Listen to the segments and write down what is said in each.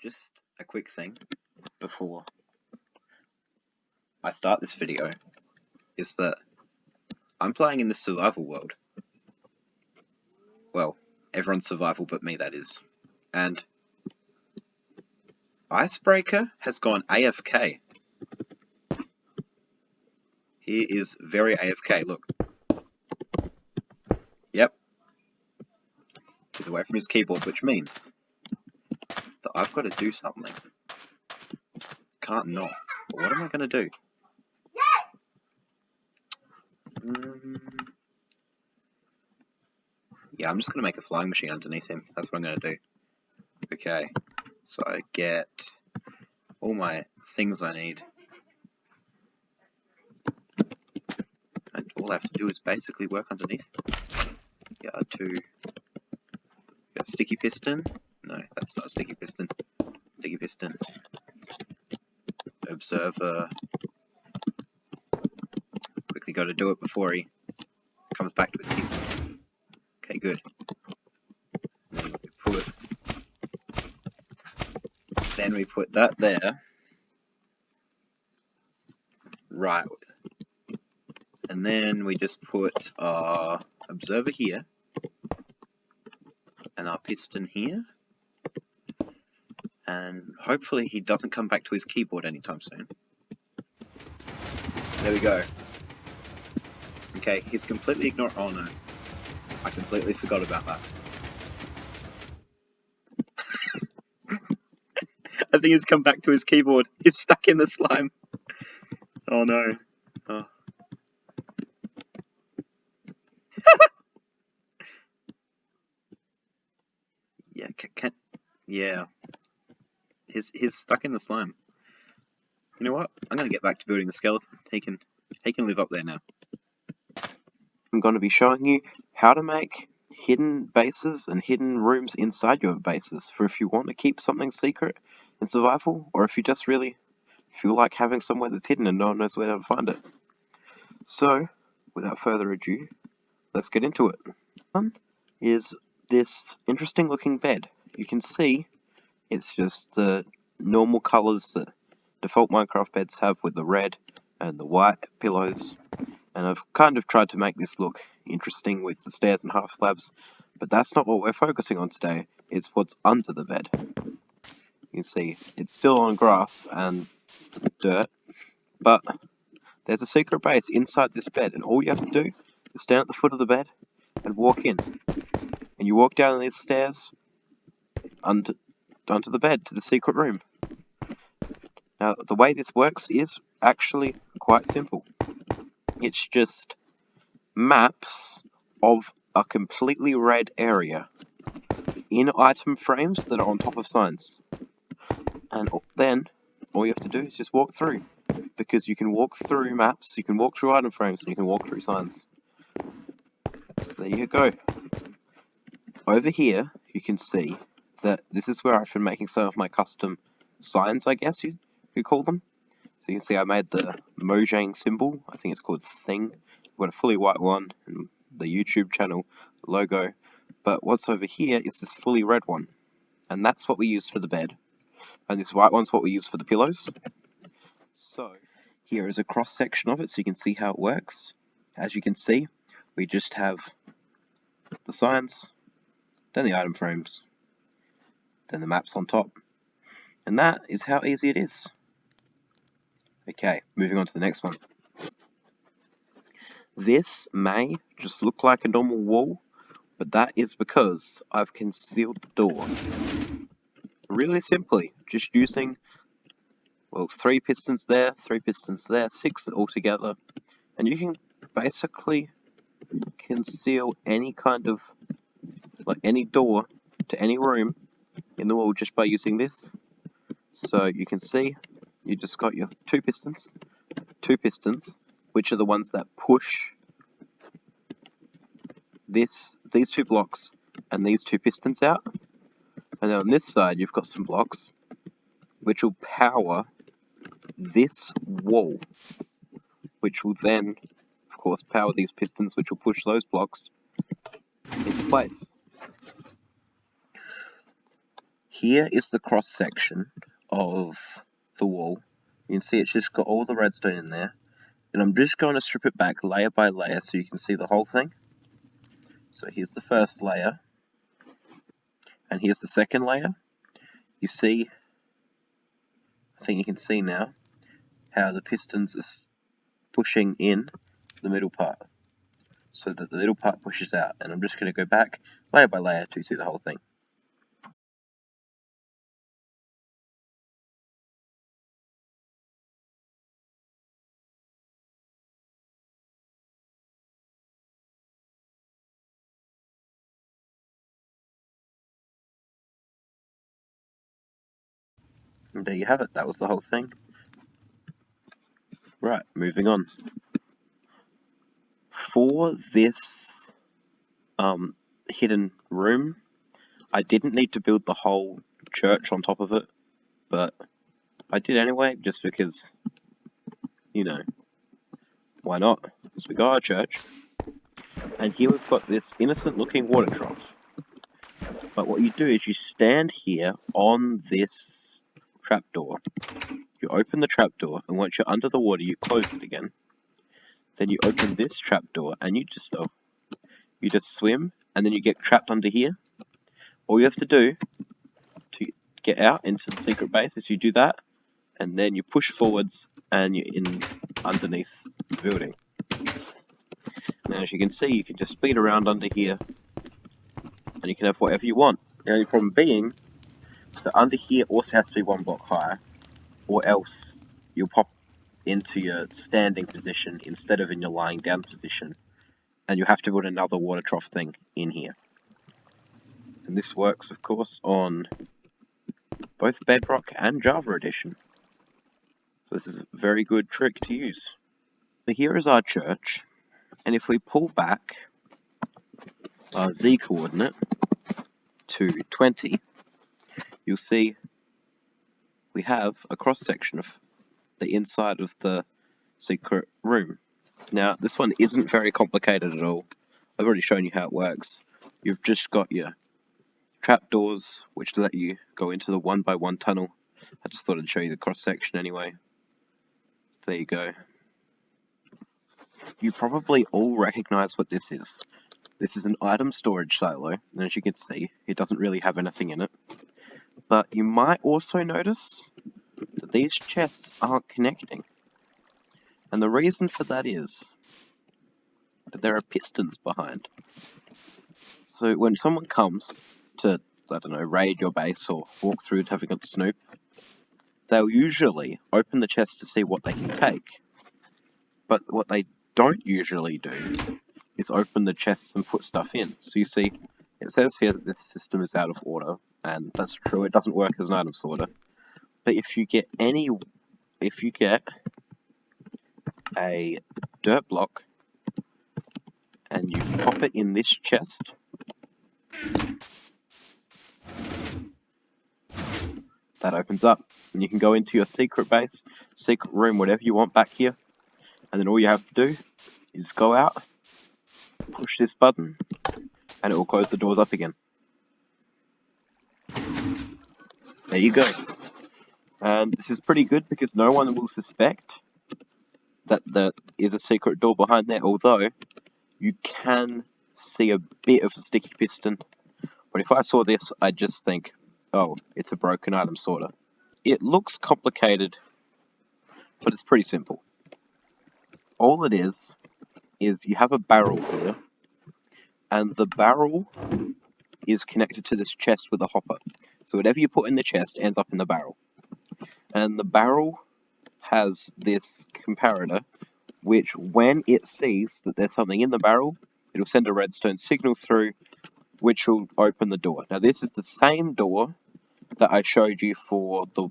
Just a quick thing before I start this video is that I'm playing in the survival world. Well, everyone's survival but me, that is. And Icebreaker has gone AFK. He is very AFK, look. Yep. He's away from his keyboard, which means that I've got to do something. Can't not. But what am I going to do? Yeah, I'm just going to make a flying machine underneath him. That's what I'm going to do. Okay. So I get all my things I need. And all I have to do is basically work underneath. Yeah, got a sticky piston. No, that's not a sticky piston. Sticky piston. Observer. Quickly got to do it before he comes back to his keyboard. Okay, good. Then we put that there. Right. And then we just put our observer here. And our piston here. And hopefully he doesn't come back to his keyboard anytime soon. There we go. Okay, he's completely ignored. Oh no. I completely forgot about that. I think he's come back to his keyboard. He's stuck in the slime. Oh no. Oh. Yeah, yeah. He's stuck in the slime. You know what? I'm gonna get back to building the skeleton. He can live up there now. I'm going to be showing you how to make hidden bases and hidden rooms inside your bases for if you want to keep something secret in survival, or if you just really feel like having somewhere that's hidden and no one knows where to find it. So, without further ado, let's get into it. One is this interesting looking bed. You can see it's just the normal colors that default Minecraft beds have, with the red and the white pillows. And I've kind of tried to make this look interesting with the stairs and half slabs, but that's not what we're focusing on today. It's what's under the bed. You can see it's still on grass and dirt, but there's a secret base inside this bed, and all you have to do is stand at the foot of the bed and walk in. And you walk down these stairs onto the bed to the secret room. Now, the way this works is actually quite simple. It's just maps of a completely red area in item frames that are on top of signs. And then all you have to do is just walk through, because you can walk through maps, you can walk through item frames, and you can walk through signs. So there you go. Over here you can see that this is where I've been making some of my custom signs, I guess you could call them. So you can see I made the Mojang symbol. I think it's called Thing. I've got a fully white one and the YouTube channel logo. But what's over here is this fully red one. And that's what we use for the bed. And this white one's what we use for the pillows. So here is a cross section of it so you can see how it works. As you can see, we just have the signs, then the item frames, then the maps on top. And that is how easy it is. Okay, moving on to the next one. This may just look like a normal wall, but that is because I've concealed the door. Really simply, just using, well, 3 pistons there, 3 pistons there, 6 altogether, and you can basically conceal any kind of, like any door to any room in the wall just by using this. So you can see, you just got your 2 pistons, which are the ones that push these 2 blocks and these 2 pistons out. And then on this side you've got some blocks which will power this wall, which will then, of course, power these pistons, which will push those blocks into place. Here is the cross section of the wall. You can see it's just got all the redstone in there. And I'm just going to strip it back layer by layer so you can see the whole thing. So here's the first layer. And here's the second layer. You see, I think you can see now, how the pistons are pushing in the middle part. So that the middle part pushes out. And I'm just going to go back layer by layer to see the whole thing. And there you have it, that was the whole thing. Right, moving on. For this hidden room, I didn't need to build the whole church on top of it, but I did anyway, just because, you know, why not? Because we got our church, and here we've got this innocent looking water trough. But what you do is you stand here on this trapdoor. You open the trapdoor, and once you're under the water, you close it again. Then you open this trapdoor, and you just swim, and then you get trapped under here. All you have to do to get out into the secret base is you do that, and then you push forwards, and you're in underneath the building. Now, as you can see, you can just speed around under here, and you can have whatever you want. The only problem being that under here also has to be one block higher, or else you'll pop into your standing position instead of in your lying down position, and you have to put another water trough thing in here. And this works, of course, on both Bedrock and Java Edition. So this is a very good trick to use. So here is our church, and if we pull back our Z coordinate to 20, you'll see we have a cross section of the inside of the secret room. Now, this one isn't very complicated at all. I've already shown you how it works. You've just got your trapdoors, which let you go into the 1x1 tunnel. I just thought I'd show you the cross section anyway. There you go. You probably all recognize what this is. This is an item storage silo, and as you can see, it doesn't really have anything in it. But you might also notice that these chests aren't connecting. And the reason for that is that there are pistons behind. So when someone comes to, I don't know, raid your base or walk through to having a snoop, they'll usually open the chest to see what they can take. But what they don't usually do is open the chests and put stuff in. So you see, it says here that this system is out of order, and that's true, it doesn't work as an item sorter. But if you get a dirt block and you pop it in this chest, that opens up, and you can go into your secret base, secret room, whatever you want back here, and then all you have to do is go out, push this button, and it will close the doors up again. There you go. And this is pretty good because no one will suspect that there is a secret door behind there, although you can see a bit of the sticky piston. But if I saw this, I'd just think, oh, it's a broken item sorter. It looks complicated, but it's pretty simple. All it is you have a barrel here, and the barrel is connected to this chest with a hopper. So whatever you put in the chest ends up in the barrel. And the barrel has this comparator, which when it sees that there's something in the barrel, it'll send a redstone signal through, which will open the door. Now this is the same door that I showed you for the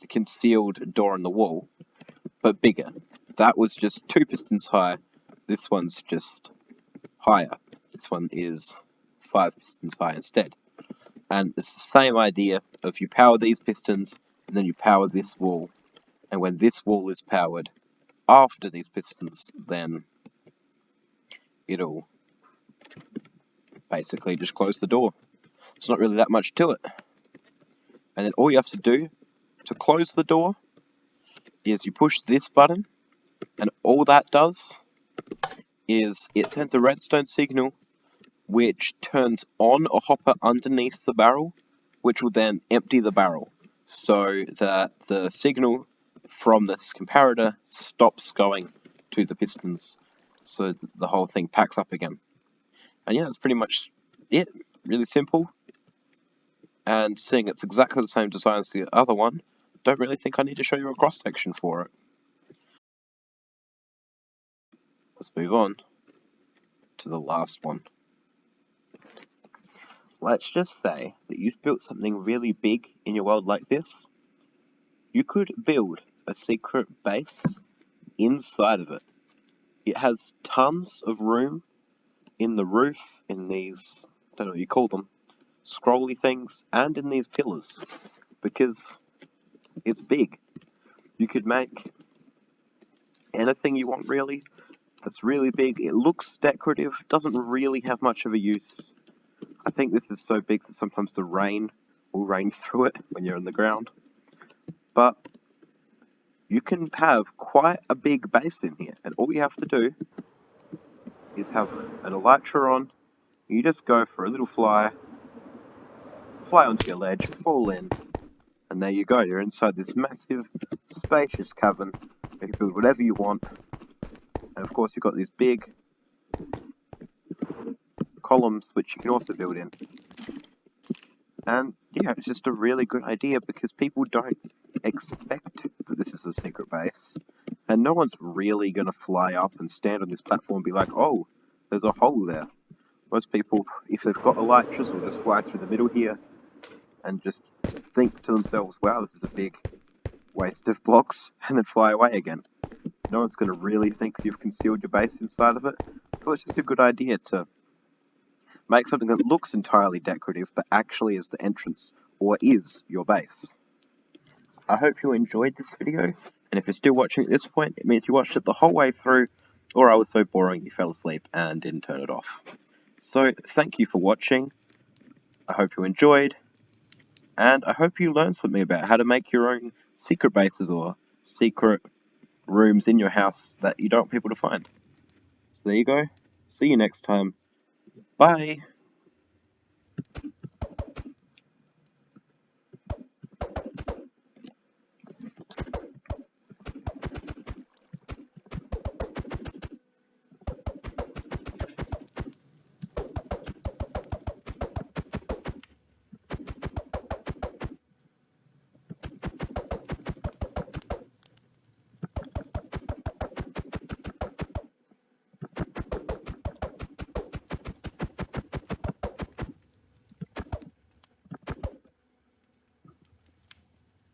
concealed door in the wall, but bigger. That was just 2 pistons high. This one's just higher. This one is 5 pistons high instead. And it's the same idea of you power these pistons, and then you power this wall. And when this wall is powered after these pistons, then it'll basically just close the door. It's not really that much to it. And then all you have to do to close the door is you push this button, and all that does is it sends a redstone signal which turns on a hopper underneath the barrel, which will then empty the barrel so that the signal from this comparator stops going to the pistons, so the whole thing packs up again. And yeah, that's pretty much it. Really simple. And seeing it's exactly the same design as the other one, don't really think I need to show you a cross section for it. Let's move on to the last one. Let's just say that you've built something really big in your world like this. You could build a secret base inside of it. It has tons of room in the roof, in these, I don't know what you call them, scrolly things, and in these pillars, because it's big. You could make anything you want, really, that's really big. It looks decorative, doesn't really have much of a use. I think this is so big that sometimes the rain will rain through it when you're in the ground. But you can have quite a big base in here, and all you have to do is have an elytra on. You just go for a little fly onto your ledge, fall in, and there you go. You're inside this massive, spacious cavern. You can build whatever you want. And of course, you've got these big columns which you can also build in. And yeah, it's just a really good idea because people don't expect that this is a secret base. And no one's really going to fly up and stand on this platform and be like, oh, there's a hole there. Most people, if they've got elytras, will just fly through the middle here and just think to themselves, wow, this is a big waste of blocks, and then fly away again. No one's going to really think you've concealed your base inside of it. So it's just a good idea to make something that looks entirely decorative, but actually is the entrance, or is your base. I hope you enjoyed this video, and if you're still watching at this point, it means you watched it the whole way through, or I was so boring you fell asleep and didn't turn it off. So, thank you for watching, I hope you enjoyed, and I hope you learned something about how to make your own secret bases or secret rooms in your house that you don't want people to find. So there you go, see you next time, bye!